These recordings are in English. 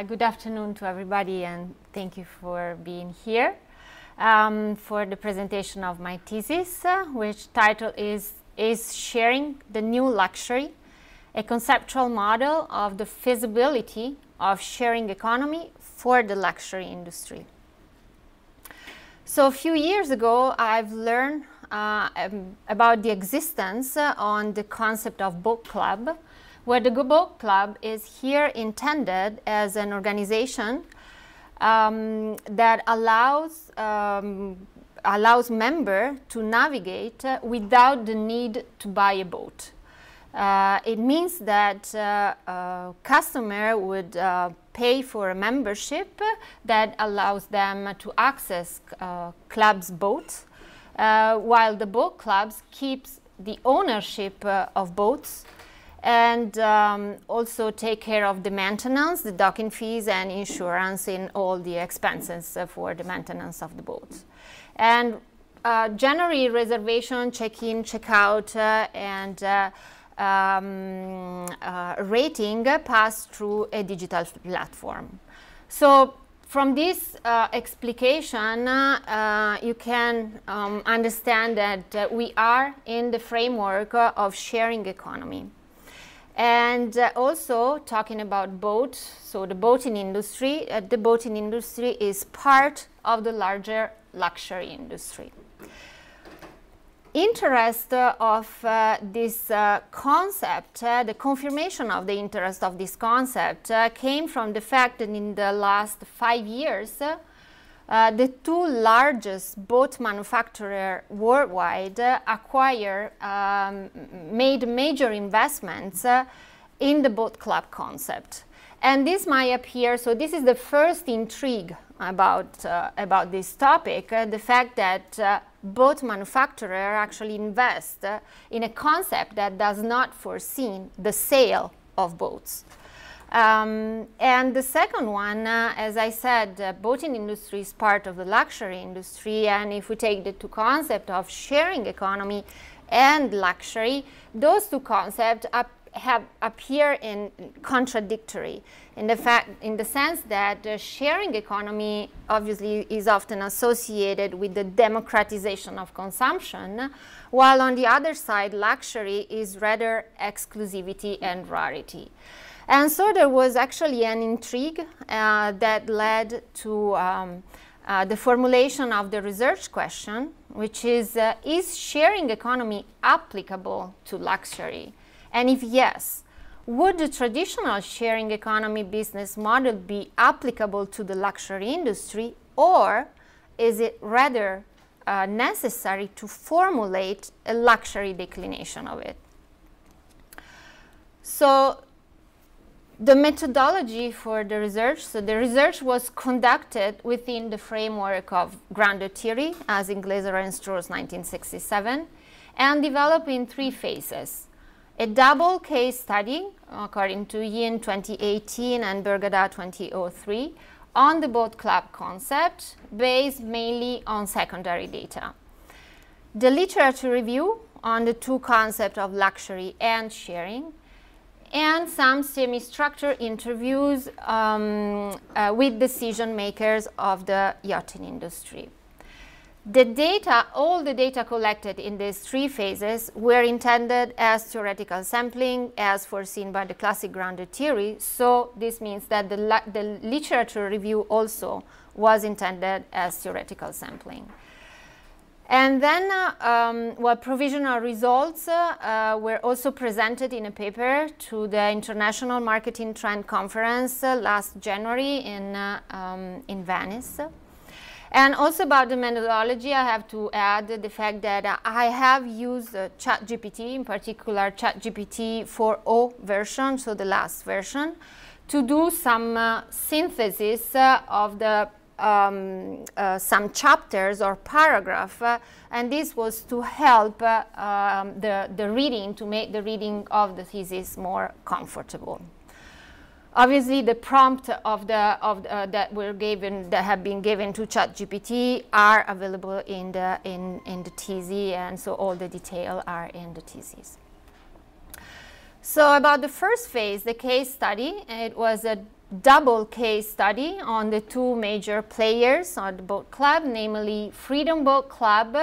Good afternoon to everybody, and thank you for being here for the presentation of my thesis, which title is Sharing the New Luxury, a conceptual model of the feasibility of sharing economy for the luxury industry. So a few years ago, I've learned about the existence on the concept of boat club, where the boat club is here intended as an organization that allows members to navigate without the need to buy a boat. It means that a customer would pay for a membership that allows them to access club's boats, while the boat clubs keeps the ownership of boats and also take care of the maintenance, the docking fees and insurance in all the expenses for the maintenance of the boats. And generally reservation, check-in, check-out and rating pass through a digital platform. So from this explication, you can understand that we are in the framework of sharing economy. And also talking about boats, so the boating industry is part of the larger luxury industry. Interest of this concept, the confirmation of the interest of this concept came from the fact that in the last 5 years, the two largest boat manufacturers worldwide made major investments in the boat club concept. And this might appear, so this is the first intrigue about this topic, the fact that boat manufacturers actually invest in a concept that does not foresee the sale of boats. And the second one, as I said, the boating industry is part of the luxury industry, and if we take the two concepts of sharing economy and luxury, those two concepts appear in contradictory in the sense that sharing economy obviously is often associated with the democratization of consumption, while on the other side luxury is rather exclusivity and rarity. And so there was actually an intrigue that led to the formulation of the research question, which is sharing economy applicable to luxury? And if yes, would the traditional sharing economy business model be applicable to the luxury industry, or is it rather necessary to formulate a luxury declination of it? So the methodology for the research, so the research was conducted within the framework of grounded theory, as in Glaser and Strauss 1967, and developed in 3 phases. A double case study, according to Yin 2018 and Bergada 2003, on the boat club concept, based mainly on secondary data. The literature review on the two concepts of luxury and sharing, and some semi-structured interviews with decision makers of the yachting industry. The data, all the data collected in these 3 phases were intended as theoretical sampling as foreseen by the classic grounded theory, so this means that the literature review also was intended as theoretical sampling. And then, provisional results were also presented in a paper to the International Marketing Trend Conference last January in Venice. And also about the methodology, I have to add the fact that I have used ChatGPT, in particular ChatGPT 4.0 version, so the last version, to do some synthesis of the some chapters or paragraph, and this was to help the reading, to make the reading of the thesis more comfortable. Obviously, the prompt that have been given to ChatGPT are available in the thesis, and so all the details are in the thesis. So about the first phase, the case study, it was a double case study on the two major players on the boat club, namely Freedom Boat Club,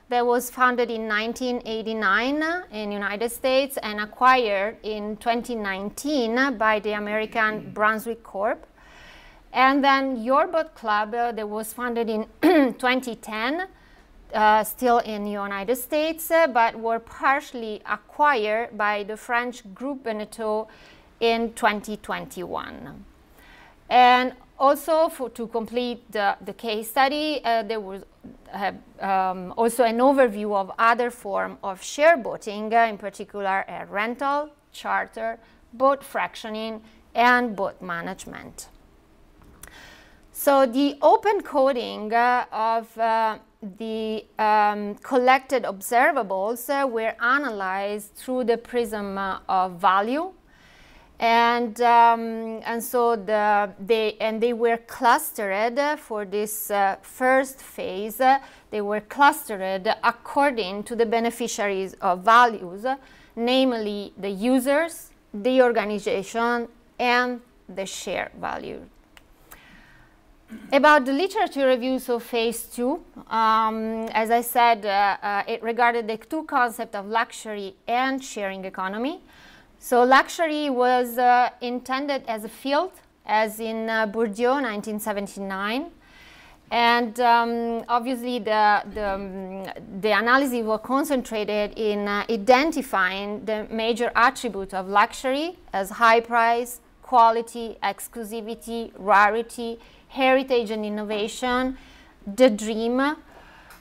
that was founded in 1989 in the United States and acquired in 2019 by the American Brunswick Corp. And then Your Boat Club that was founded in 2010, still in the United States, but were partially acquired by the French Groupe Beneteau in 2021. And also, to complete the case study, there was also an overview of other forms of share boating, in particular rental, charter, boat fractioning, and boat management. So the open coding of the collected observables were analyzed through the prism of value. And so they were clustered for this first phase. They were clustered according to the beneficiaries of values, namely the users, the organization, and the share value. About the literature review, so phase 2, as I said, it regarded the two concepts of luxury and sharing economy. So luxury was intended as a field, as in Bourdieu, 1979. And obviously the analysis was concentrated in identifying the major attributes of luxury as high price, quality, exclusivity, rarity, heritage and innovation, the dream,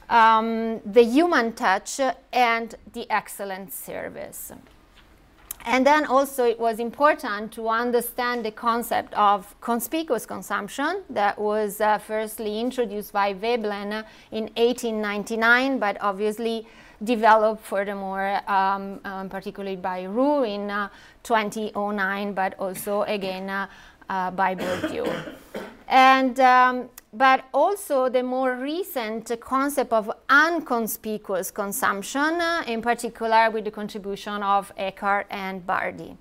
the human touch, and the excellent service. And then also it was important to understand the concept of conspicuous consumption that was firstly introduced by Veblen in 1899, but obviously developed furthermore, particularly by Roux in 2009, but also again by Bourdieu. And but also the more recent concept of unconspicuous consumption, in particular with the contribution of Eckhart and Bardi.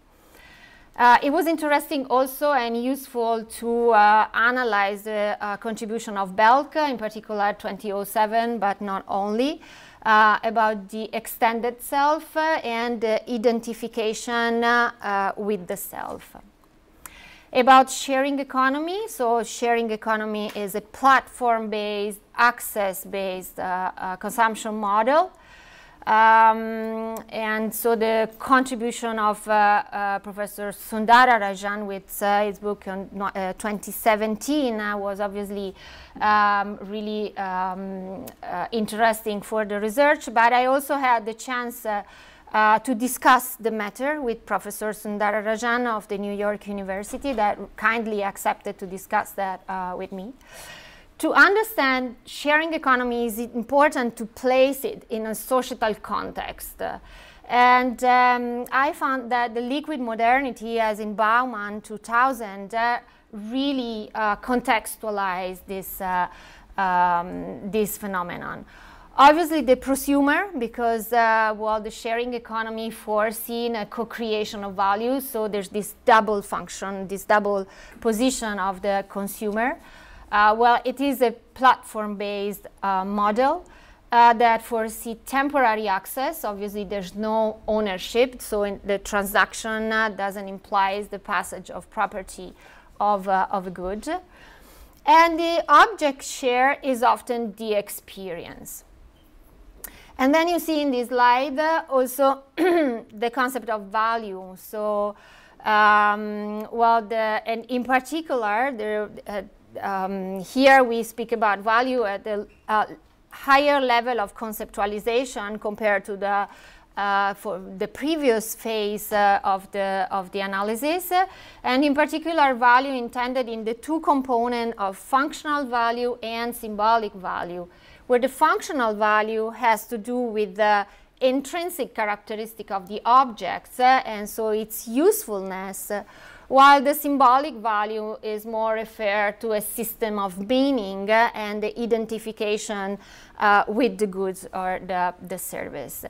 It was interesting also and useful to analyze the contribution of Belk, in particular 2007, but not only, about the extended self and the identification with the self. About sharing economy, so sharing economy is a platform-based, access-based consumption model. And so the contribution of Professor Sundara Rajan with his book in 2017 was obviously really interesting for the research, but I also had the chance to discuss the matter with Professor Sundara Rajan of the New York University that kindly accepted to discuss that with me. To understand sharing economy is important to place it in a societal context. And I found that the liquid modernity, as in Bauman 2000, really contextualized this phenomenon. Obviously the prosumer, because well, the sharing economy foreseen a co-creation of value, so there's this double function, this double position of the consumer. Well, it is a platform-based model that foresees temporary access. Obviously there's no ownership, so the transaction doesn't imply the passage of property of a good. And the object share is often the experience. And then you see in this slide also the concept of value. So, well, and in particular, here we speak about value at the higher level of conceptualization compared to the for the previous phase of the analysis, and in particular value intended in the two components of functional value and symbolic value, where the functional value has to do with the intrinsic characteristic of the objects and so its usefulness, while the symbolic value is more referred to a system of meaning and the identification with the goods or the service.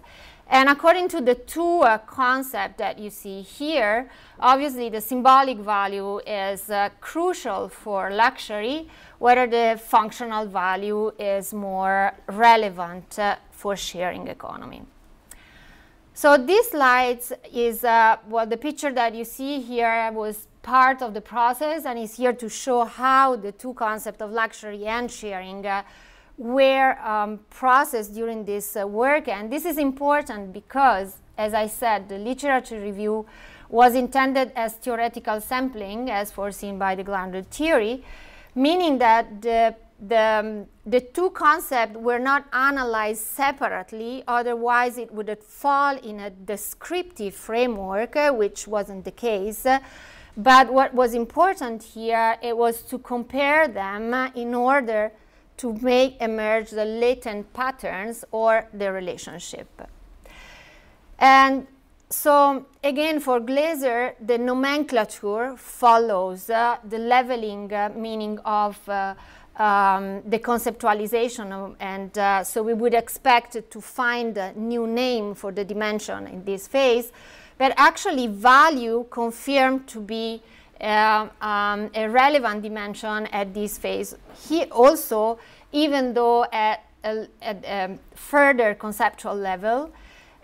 And according to the two concepts that you see here, obviously the symbolic value is crucial for luxury, whether the functional value is more relevant for sharing economy. So this slide is, well, the picture that you see here was part of the process and is here to show how the two concepts of luxury and sharing were processed during this work. And this is important because, as I said, the literature review was intended as theoretical sampling as foreseen by the Glandler theory, meaning that the two concepts were not analyzed separately, otherwise it would fall in a descriptive framework, which wasn't the case. But what was important here, it was to compare them in order to make emerge the latent patterns or the relationship. And so again, for Glaeser, the nomenclature follows the leveling meaning of the conceptualization, and so we would expect to find a new name for the dimension in this phase, but actually value confirmed to be a relevant dimension at this phase. He also, even though at a further conceptual level,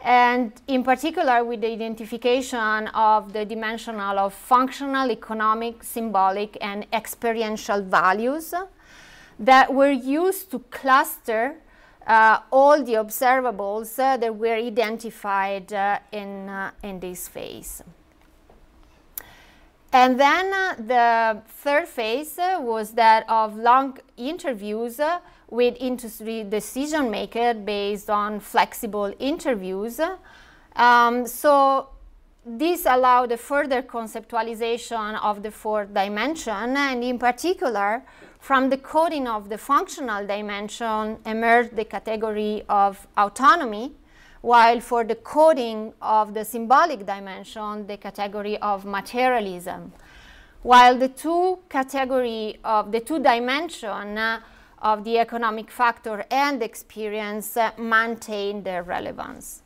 and in particular with the identification of the dimensional of functional, economic, symbolic, and experiential values that were used to cluster all the observables that were identified in this phase. And then the third phase was that of long interviews with industry decision makers based on flexible interviews. So this allowed a further conceptualization of the fourth dimension, and in particular, from the coding of the functional dimension emerged the category of autonomy, while for the coding of the symbolic dimension, the category of materialism. While the two dimensions of the economic factor and experience maintain their relevance.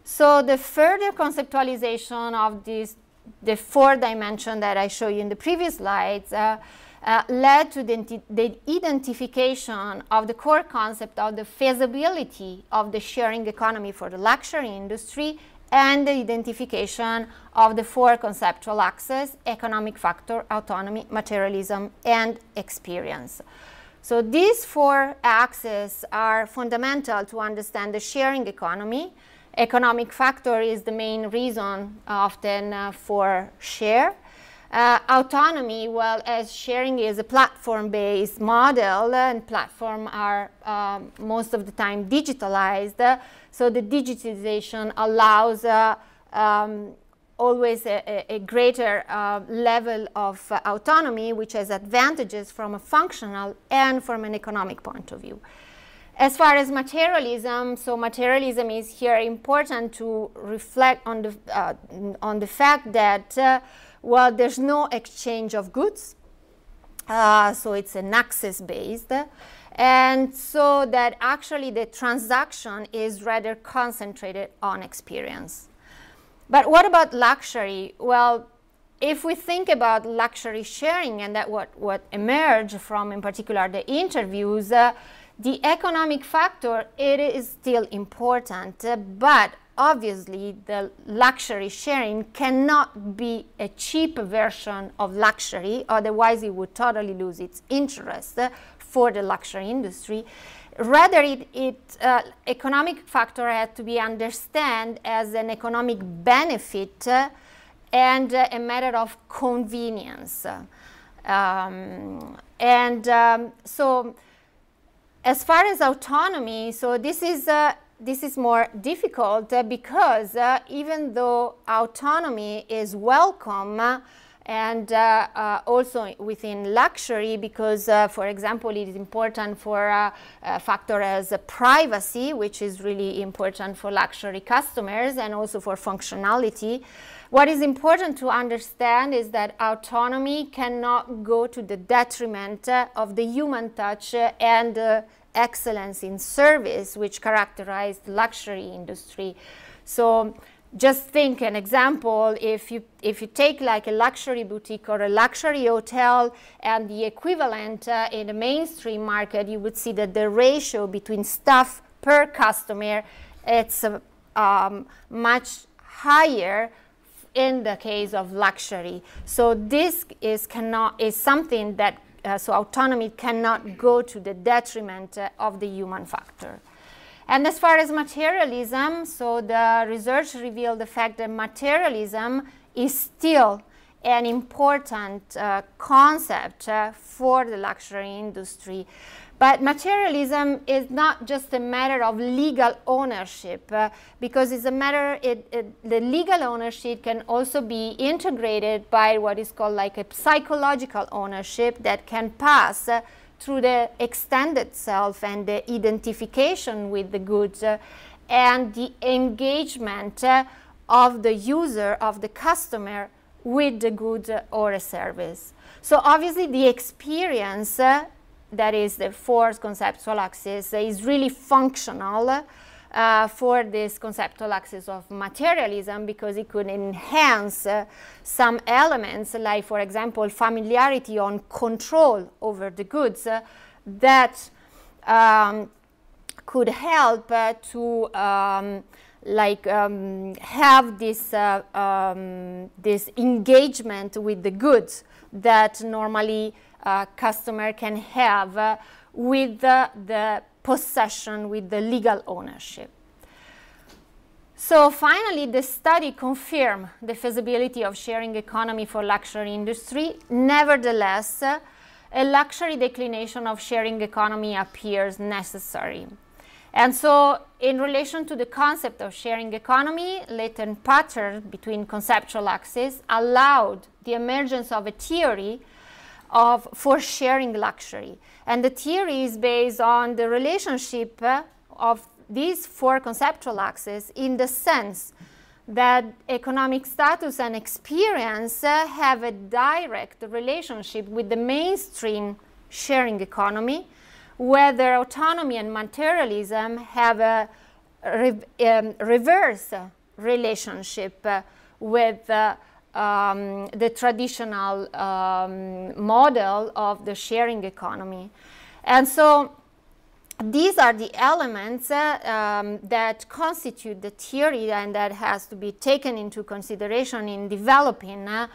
So the further conceptualization of the fourth dimension that I showed you in the previous slides led to the identification of the core concept of the feasibility of the sharing economy for the luxury industry and the identification of the four conceptual axes: economic factor, autonomy, materialism, and experience. So these four axes are fundamental to understand the sharing economy. Economic factor is the main reason often for share. Autonomy, well, as sharing is a platform-based model, and platforms are most of the time digitalized, so the digitization allows always a greater level of autonomy, which has advantages from a functional and from an economic point of view. As far as materialism, so materialism is here important to reflect on the fact that well, there's no exchange of goods, so it's an access-based, and so that actually the transaction is rather concentrated on experience. But what about luxury? Well, if we think about luxury sharing and that what emerged from, in particular, the interviews, the economic factor, it is still important, but obviously the luxury sharing cannot be a cheap version of luxury, otherwise it would totally lose its interest for the luxury industry. Rather, economic factor had to be understood as an economic benefit and a matter of convenience. So as far as autonomy, so this is more difficult because even though autonomy is welcome and also within luxury, because for example it is important for a factor as privacy, which is really important for luxury customers and also for functionality. What is important to understand is that autonomy cannot go to the detriment of the human touch and excellence in service which characterize the luxury industry. So just think an example, if you take like a luxury boutique or a luxury hotel and the equivalent in the mainstream market, you would see that the ratio between staff per customer, it's much higher in the case of luxury. So this is something that so autonomy cannot go to the detriment of the human factor. And as far as materialism, so the research revealed the fact that materialism is still an important concept for the luxury industry. But materialism is not just a matter of legal ownership, because it's a matter, the legal ownership can also be integrated by what is called like a psychological ownership that can pass through the extended self and the identification with the goods and the engagement of the user, of the customer, with the good or a service. So obviously the experience, that is the fourth conceptual axis, is really functional for this conceptual axis of materialism, because it could enhance some elements, like for example familiarity on control over the goods, that could help to have this this engagement with the goods that normally customer can have with the possession, with the legal ownership. So finally, the study confirmed the feasibility of sharing economy for luxury industry. Nevertheless, a luxury declination of sharing economy appears necessary. And so in relation to the concept of sharing economy, latent pattern between conceptual axes allowed the emergence of a theory for sharing luxury. And the theory is based on the relationship of these four conceptual axes, in the sense that economic status and experience have a direct relationship with the mainstream sharing economy, whether autonomy and materialism have a reverse relationship with the traditional model of the sharing economy. And so these are the elements that constitute the theory and that has to be taken into consideration in developing the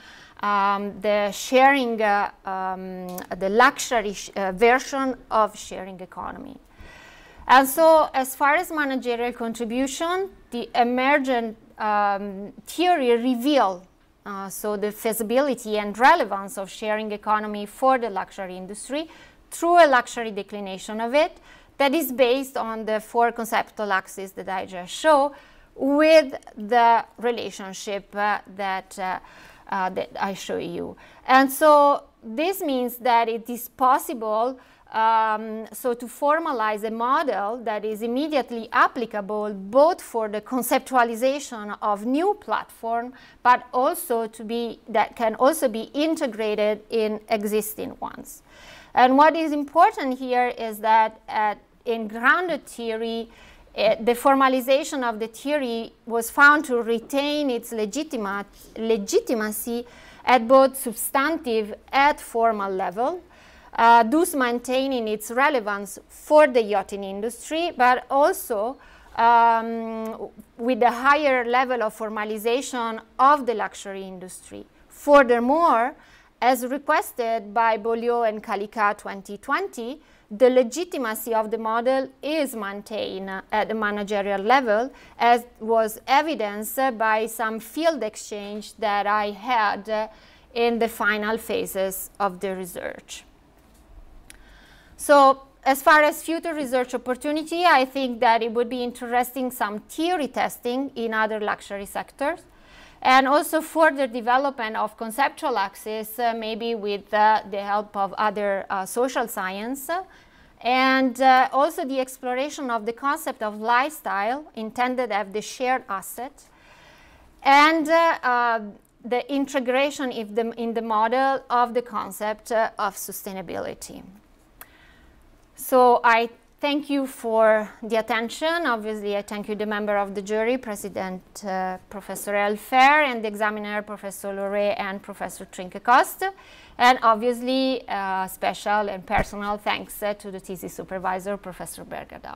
sharing, the luxury version of sharing economy. And so as far as managerial contribution, the emergent theory revealed so the feasibility and relevance of sharing economy for the luxury industry through a luxury declination of it that is based on the four conceptual axes that I just showed, with the relationship that I show you. And so this means that it is possible so to formalize a model that is immediately applicable both for the conceptualization of new platform, but also that can also be integrated in existing ones. And what is important here is that in grounded theory, the formalization of the theory was found to retain its legitimacy at both substantive and formal level, thus maintaining its relevance for the yachting industry, but also with a higher level of formalization of the luxury industry. Furthermore, as requested by Beaulieu and Calicat 2020, the legitimacy of the model is maintained at the managerial level, as was evidenced by some field exchange that I had in the final phases of the research. So as far as future research opportunity, I think that it would be interesting some theory testing in other luxury sectors, and also further development of conceptual axis, maybe with the help of other social science, and also the exploration of the concept of lifestyle intended as the shared asset, and the integration in the model of the concept of sustainability. So I Thank you for the attention. Obviously, I thank you, the member of the jury, President Professor Elfer, and the examiner, Professor Lore and Professor Trinkekost. And obviously, special and personal thanks to the thesis supervisor, Professor Bergada.